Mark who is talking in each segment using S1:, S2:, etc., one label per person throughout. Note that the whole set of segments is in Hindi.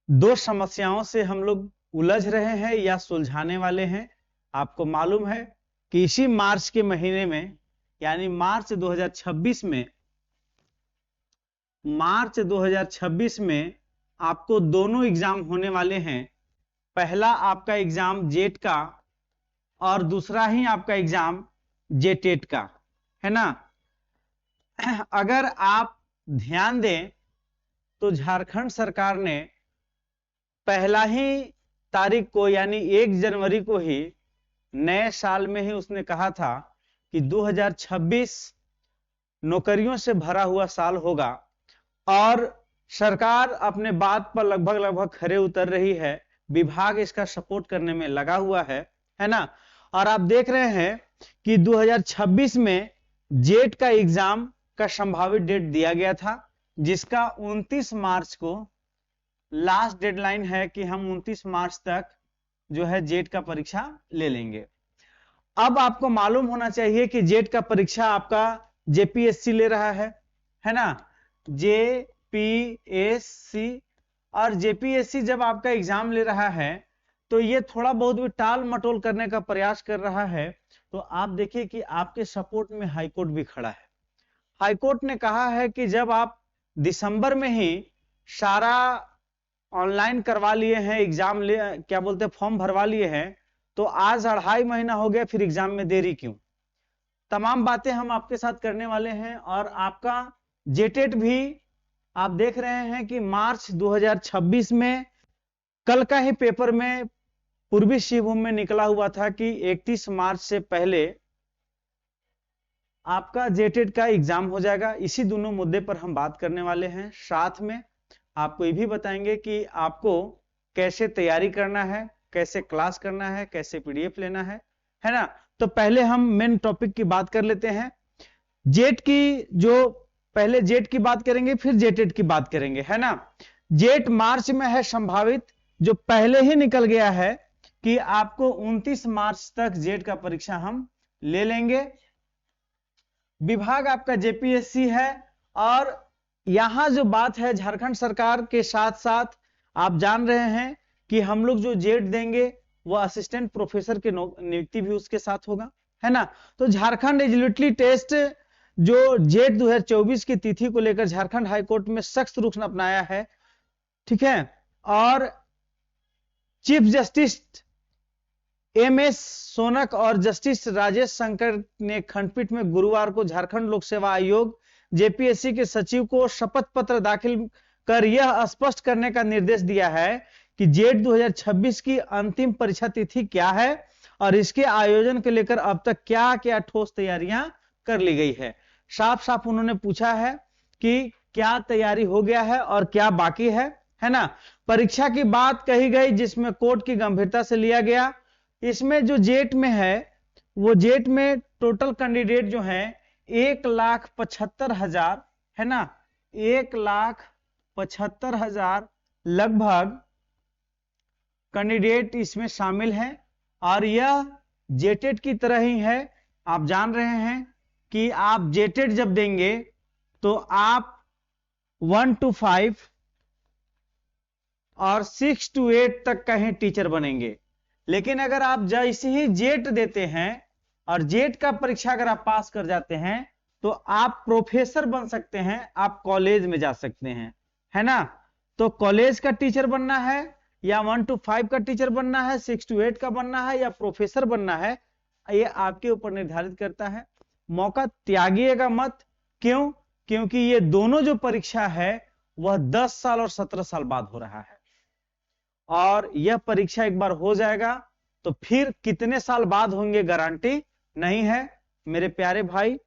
S1: दो समस्याओं से हम लोग उलझ रहे हैं या सुलझाने वाले हैं। आपको मालूम है कि इसी मार्च के महीने में, यानी मार्च 2026 में आपको दोनों एग्जाम होने वाले हैं। पहला आपका एग्जाम जेट का और दूसरा ही आपका एग्जाम जेटेट का, है ना। अगर आप ध्यान दें तो झारखंड सरकार ने पहला ही तारीख को, यानी 1 जनवरी को ही, नए साल में ही उसने कहा था कि 2026 नौकरियों से भरा हुआ साल होगा। और सरकार अपने बात पर लगभग खरे उतर रही है। विभाग इसका सपोर्ट करने में लगा हुआ है ना। और आप देख रहे हैं कि 2026 में जेट का एग्जाम का संभावित डेट दिया गया था, जिसका 29 मार्च को लास्ट डेडलाइन है कि हम 29 मार्च तक जो है जेट का परीक्षा ले लेंगे। अब आपको मालूम होना चाहिए कि जेट का परीक्षा आपका जेपीएससी ले रहा है ना। जेपीएससी, और जेपीएससी जब आपका एग्जाम ले रहा है तो ये थोड़ा बहुत भी टाल मटोल करने का प्रयास कर रहा है। तो आप देखिए कि आपके सपोर्ट में हाईकोर्ट भी खड़ा है। हाईकोर्ट ने कहा है कि जब आप दिसंबर में ही सारा ऑनलाइन करवा लिए हैं, एग्जाम ले क्या बोलते हैं फॉर्म भरवा लिए हैं, तो आज 2.5 महीना हो गया, फिर एग्जाम में देरी क्यों। तमाम बातें हम आपके साथ करने वाले हैं। और आपका जेटेट भी आप देख रहे हैं कि मार्च 2026 में, कल का ही पेपर में पूर्वी सिंहभूम में निकला हुआ था कि 31 मार्च से पहले आपका जेटेट का एग्जाम हो जाएगा। इसी दोनों मुद्दे पर हम बात करने वाले हैं। साथ में आपको ये भी बताएंगे कि आपको कैसे तैयारी करना है, कैसे क्लास करना है, कैसे पीडीएफ लेना है ना। तो पहले हम मेन टॉपिक की बात कर लेते हैं। जेट की, जो पहले जेट की बात करेंगे फिर जेटेट की बात करेंगे, है ना। जेट मार्च में है संभावित, जो पहले ही निकल गया है कि आपको 29 मार्च तक जेट का परीक्षा हम ले लेंगे। विभाग आपका जेपीएससी है। और यहां जो बात है, झारखंड सरकार के साथ साथ आप जान रहे हैं कि हम लोग जो जेट देंगे वो असिस्टेंट प्रोफेसर की नियुक्ति भी उसके साथ होगा, है ना। तो झारखंड एलिजिबिलिटी टेस्ट जो जेट 2024 की तिथि को लेकर झारखंड हाईकोर्ट में सख्त रुख अपनाया है, ठीक है। और चीफ जस्टिस एमएस सोनक और जस्टिस राजेश शंकर ने खंडपीठ में गुरुवार को झारखंड लोक सेवा आयोग जेपीएससी के सचिव को शपथ पत्र दाखिल कर यह स्पष्ट करने का निर्देश दिया है कि जेट 2026 की अंतिम परीक्षा तिथि क्या है और इसके आयोजन को लेकर अब तक क्या क्या ठोस तैयारियां कर ली गई है। साफ साफ उन्होंने पूछा है कि क्या तैयारी हो गया है और क्या बाकी है ना। परीक्षा की बात कही गई जिसमें कोर्ट की गंभीरता से लिया गया। इसमें जो जेट में है, वो जेट में टोटल कैंडिडेट जो है 1,75,000, है ना। 1,75,000 लगभग कैंडिडेट इसमें शामिल हैं। और यह जेटेट की तरह ही है। आप जान रहे हैं कि आप जेटेट जब देंगे तो आप 1 to 5 और 6 to 8 तक का ही टीचर बनेंगे। लेकिन अगर आप जैसे ही जेट देते हैं और जेट का परीक्षा अगर आप पास कर जाते हैं तो आप प्रोफेसर बन सकते हैं, आप कॉलेज में जा सकते हैं, है ना। तो कॉलेज का टीचर बनना है या 1 to 5 का टीचर बनना है, 6 to 8 का बनना है या प्रोफेसर बनना है, ये आपके ऊपर निर्धारित करता है। मौका त्यागिएगा मत। क्यों? क्योंकि ये दोनों जो परीक्षा है वह 10 साल और 17 साल बाद हो रहा है। और यह परीक्षा एक बार हो जाएगा तो फिर कितने साल बाद होंगे गारंटी नहीं है। मेरे प्यारे भाई,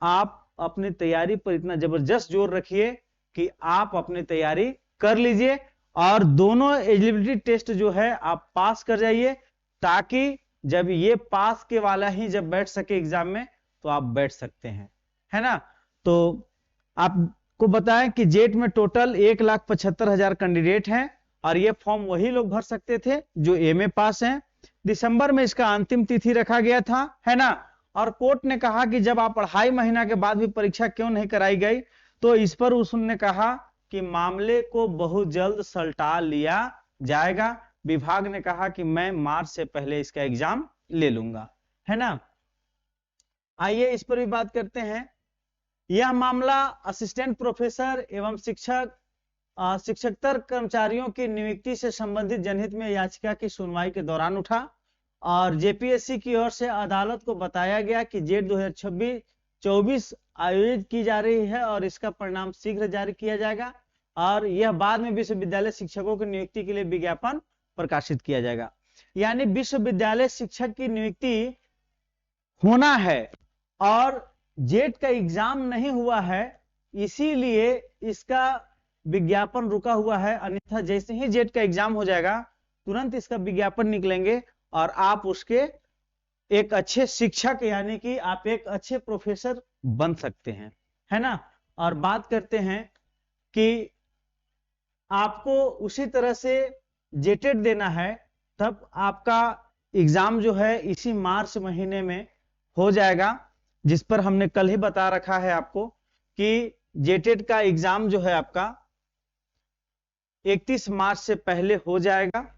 S1: आप अपनी तैयारी पर इतना जबरदस्त जोर रखिए कि आप अपनी तैयारी कर लीजिए और दोनों एलिजिबिलिटी टेस्ट जो है आप पास कर जाइए, ताकि जब ये पास के वाला ही जब बैठ सके एग्जाम में तो आप बैठ सकते हैं, है ना। तो आपको बताएं कि जेट में टोटल 1,75,000 कैंडिडेट हैं और ये फॉर्म वही लोग भर सकते थे जो एमए पास हैं। दिसंबर में इसका अंतिम तिथि रखा गया था, है ना। और कोर्ट ने कहा कि जब आप 2.5 महीना के बाद भी परीक्षा क्यों नहीं कराई गई, तो इस पर उसने कहा कि मामले को बहुत जल्द सलटा लिया जाएगा। विभाग ने कहा कि मैं मार्च से पहले इसका एग्जाम ले लूंगा, है ना। आइए इस पर भी बात करते हैं। यह मामला असिस्टेंट प्रोफेसर एवं शिक्षकतर कर्मचारियों की नियुक्ति से संबंधित जनहित में याचिका की सुनवाई के दौरान उठा और जेपीएससी की ओर से अदालत को बताया गया कि जेट 2024 आयोजित की जा रही है और इसका परिणाम शीघ्र जारी किया जाएगा और यह बाद में विश्वविद्यालय शिक्षकों की नियुक्ति के लिए विज्ञापन प्रकाशित किया जाएगा। यानी विश्वविद्यालय शिक्षक की नियुक्ति होना है और जेट का एग्जाम नहीं हुआ है, इसीलिए इसका विज्ञापन रुका हुआ है। अन्यथा जैसे ही जेट का एग्जाम हो जाएगा तुरंत इसका विज्ञापन निकलेंगे और आप उसके एक अच्छे शिक्षक यानी कि आप एक अच्छे प्रोफेसर बन सकते हैं, है ना। और बात करते हैं कि आपको उसी तरह से जेटेट देना है, तब आपका एग्जाम जो है इसी मार्च महीने में हो जाएगा, जिस पर हमने कल ही बता रखा है आपको कि जेटेट का एग्जाम जो है आपका 31 मार्च से पहले हो जाएगा।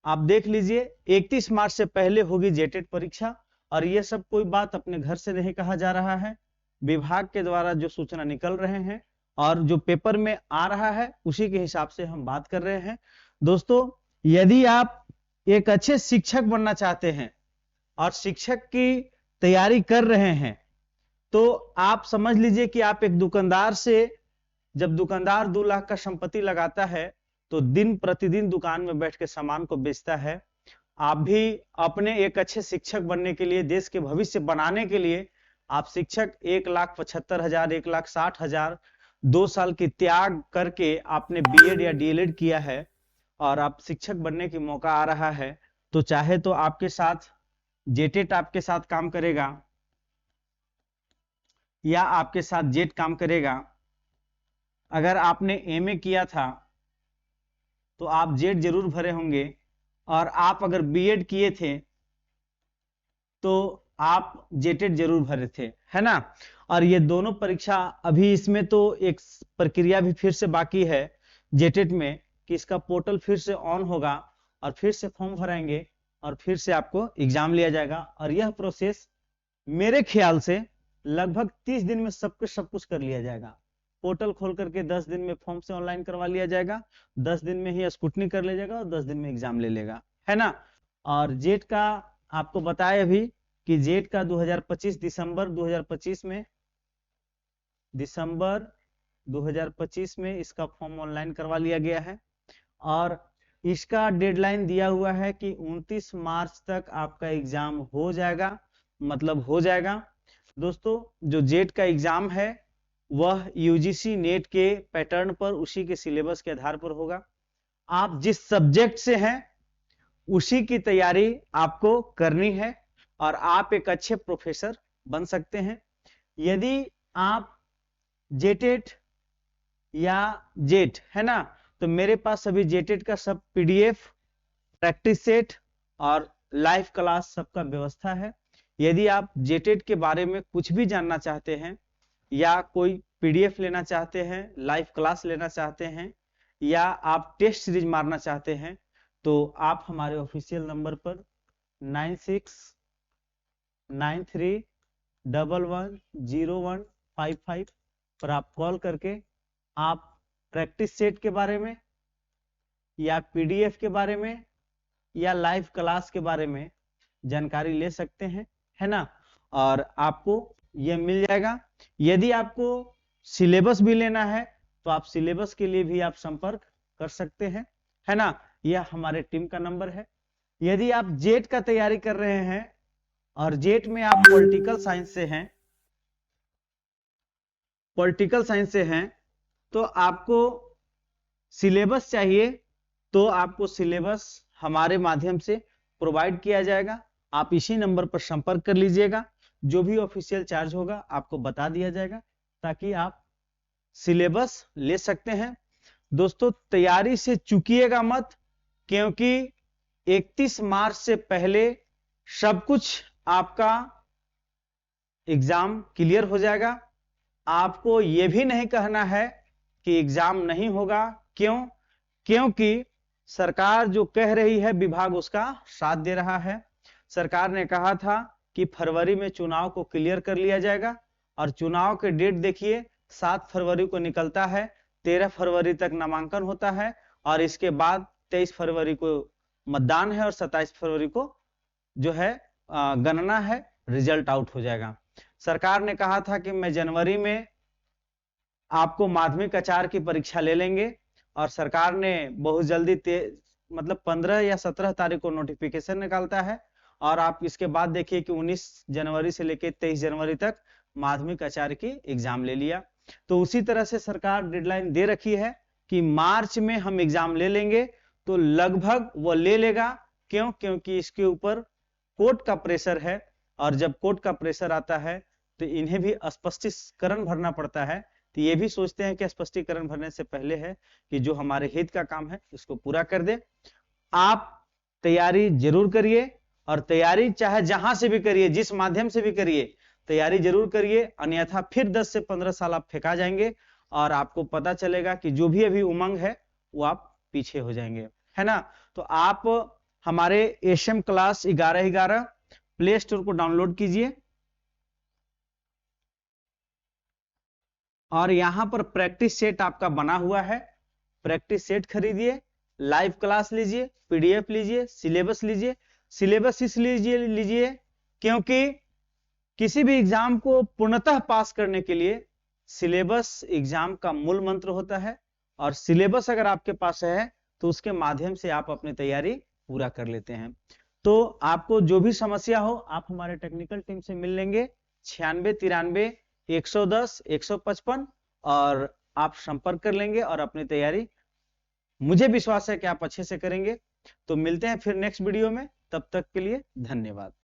S1: आप देख लीजिए 31 मार्च से पहले होगी जेटेट परीक्षा और ये सब कोई बात अपने घर से नहीं कहा जा रहा है, विभाग के द्वारा जो सूचना निकल रहे हैं और जो पेपर में आ रहा है उसी के हिसाब से हम बात कर रहे हैं। दोस्तों, यदि आप एक अच्छे शिक्षक बनना चाहते हैं और शिक्षक की तैयारी कर रहे हैं तो आप समझ लीजिए कि आप एक दुकानदार से, जब दुकानदार 2 लाख का संपत्ति लगाता है तो दिन प्रतिदिन दुकान में बैठ के सामान को बेचता है। आप भी अपने एक अच्छे शिक्षक बनने के लिए, देश के भविष्य बनाने के लिए आप शिक्षक 1,75,000, 1,60,000 2 साल की त्याग करके आपने बीएड या डीएलएड किया है और आप शिक्षक बनने की मौका आ रहा है, तो चाहे तो आपके साथ जेटेट आपके साथ काम करेगा या आपके साथ जेट काम करेगा। अगर आपने एमए किया था तो आप जेट जरूर भरे होंगे और आप अगर बीएड किए थे तो आप जेटेट जरूर भरे थे, है ना। और ये दोनों परीक्षा अभी इसमें तो एक प्रक्रिया भी फिर से बाकी है जेटेट में कि इसका पोर्टल फिर से ऑन होगा और फिर से फॉर्म भराएंगे और फिर से आपको एग्जाम लिया जाएगा और यह प्रोसेस मेरे ख्याल से लगभग 30 दिन में सब कुछ कर लिया जाएगा। पोर्टल खोल करके 10 दिन में फॉर्म से ऑनलाइन करवा लिया जाएगा, 10 दिन में ही स्क्रूटनी कर ले जाएगा और 10 दिन में एग्जाम ले लेगा, है ना। और जेट का आपको बताया अभी कि जेट का 2025 दिसंबर 2025 में इसका फॉर्म ऑनलाइन करवा लिया गया है और इसका डेडलाइन दिया हुआ है कि 29 मार्च तक आपका एग्जाम हो जाएगा, मतलब हो जाएगा। दोस्तों, जो जेट का एग्जाम है वह यूजीसी नेट के पैटर्न पर, उसी के सिलेबस के आधार पर होगा। आप जिस सब्जेक्ट से हैं उसी की तैयारी आपको करनी है और आप एक अच्छे प्रोफेसर बन सकते हैं। यदि आप जेटेट या जेट, है ना, तो मेरे पास अभी जेटेट का सब पीडीएफ, प्रैक्टिस सेट और लाइव क्लास सबका व्यवस्था है। यदि आप जेटेट के बारे में कुछ भी जानना चाहते हैं या कोई पीडीएफ लेना चाहते हैं, लाइव क्लास लेना चाहते हैं या आप टेस्ट सीरीज मारना चाहते हैं तो आप हमारे ऑफिशियल नंबर पर 9693110155 पर आप कॉल करके आप प्रैक्टिस सेट के बारे में या पीडीएफ के बारे में या लाइव क्लास के बारे में जानकारी ले सकते हैं, है ना। और आपको यह मिल जाएगा। यदि आपको सिलेबस भी लेना है तो आप सिलेबस के लिए भी आप संपर्क कर सकते हैं, है ना। यह हमारे टीम का नंबर है। यदि आप जेट का तैयारी कर रहे हैं और जेट में आप पॉलिटिकल साइंस से हैं तो आपको सिलेबस चाहिए, तो आपको सिलेबस हमारे माध्यम से प्रोवाइड किया जाएगा। आप इसी नंबर पर संपर्क कर लीजिएगा, जो भी ऑफिशियल चार्ज होगा आपको बता दिया जाएगा ताकि आप सिलेबस ले सकते हैं। दोस्तों, तैयारी से चूकिएगा मत, क्योंकि 31 मार्च से पहले सब कुछ आपका एग्जाम क्लियर हो जाएगा। आपको यह भी नहीं कहना है कि एग्जाम नहीं होगा। क्यों? क्योंकि सरकार जो कह रही है विभाग उसका साथ दे रहा है। सरकार ने कहा था कि फरवरी में चुनाव को क्लियर कर लिया जाएगा, और चुनाव के डेट देखिए 7 फरवरी को निकलता है, 13 फरवरी तक नामांकन होता है, और इसके बाद 23 फरवरी को मतदान है, और 27 फरवरी को जो है गणना है, रिजल्ट आउट हो जाएगा। सरकार ने कहा था कि मैं जनवरी में आपको माध्यमिक आचार्य की परीक्षा ले लेंगे, और सरकार ने बहुत जल्दी मतलब 15 या 17 तारीख को नोटिफिकेशन निकालता है, और आप इसके बाद देखिए कि 19 जनवरी से लेकर 23 जनवरी तक माध्यमिक आचार्य की एग्जाम ले लिया। तो उसी तरह से सरकार डेडलाइन दे रखी है कि मार्च में हम एग्जाम ले लेंगे, तो लगभग वो ले लेगा। क्यों? क्योंकि इसके ऊपर कोर्ट का प्रेशर है, और जब कोर्ट का प्रेशर आता है तो इन्हें भी स्पष्टीकरण भरना पड़ता है। तो ये भी सोचते हैं कि स्पष्टीकरण भरने से पहले है कि जो हमारे हित का काम है इसको पूरा कर दे। आप तैयारी जरूर करिए, और तैयारी चाहे जहां से भी करिए, जिस माध्यम से भी करिए, तैयारी जरूर करिए, अन्यथा फिर 10 से 15 साल आप फेंका जाएंगे, और आपको पता चलेगा कि जो भी अभी उमंग है वो आप पीछे हो जाएंगे, है ना। तो आप हमारे एशएम क्लास 11-11 प्ले स्टोर को डाउनलोड कीजिए, और यहां पर प्रैक्टिस सेट आपका बना हुआ है, प्रैक्टिस सेट खरीदिए, लाइव क्लास लीजिए, पीडीएफ लीजिए, सिलेबस लीजिए। सिलेबस इसलिए लीजिए क्योंकि किसी भी एग्जाम को पूर्णतः पास करने के लिए सिलेबस एग्जाम का मूल मंत्र होता है, और सिलेबस अगर आपके पास है तो उसके माध्यम से आप अपनी तैयारी पूरा कर लेते हैं। तो आपको जो भी समस्या हो आप हमारे टेक्निकल टीम से मिल लेंगे, 9693-110-155, और आप संपर्क कर लेंगे और अपनी तैयारी, मुझे विश्वास है कि आप अच्छे से करेंगे। तो मिलते हैं फिर नेक्स्ट वीडियो में, तब तक के लिए धन्यवाद।